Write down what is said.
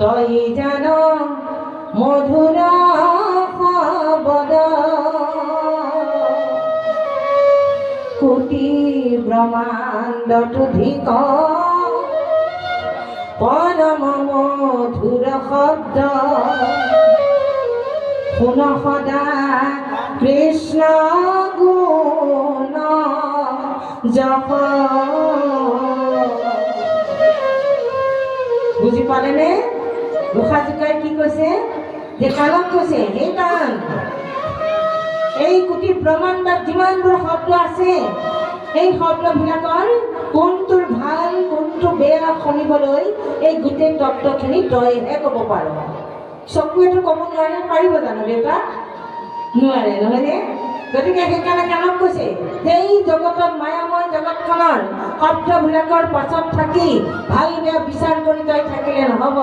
তই জান মধুৰ শব্দ কোটি ব্ৰহ্মাণ্ডত অধিক পৰম মধুৰ শব্দ শুন সদা কৃষ্ণ গুণ যশ। বুজি পালেনে? গোসাঁইজোকাই কি কৈছে যে কাণক কৈছে, সেই কাণ, এই কোটি ব্ৰহ্মাণ্ডত যিমানবোৰ শব্দ আছে এই শব্দবিলাকৰ কোনটোৰ ভাল কোনটো বেয়া শুনিবলৈ এই গোটেই তত্ত্বখিনি তইহে ক'ব পাৰ। চকুৱেতো ক'ব নোৱাৰে, পাৰিব জানো দেউতা? নোৱাৰে, নহয়নে? গতিকে সেইকাৰণে কাণক কৈছে যে এই জগতত মায়াময় জগতখনৰ শব্দবিলাকৰ পাছত থাকি ভাল বেয়া বিচাৰ কৰি তই থাকিলে নহ'ব।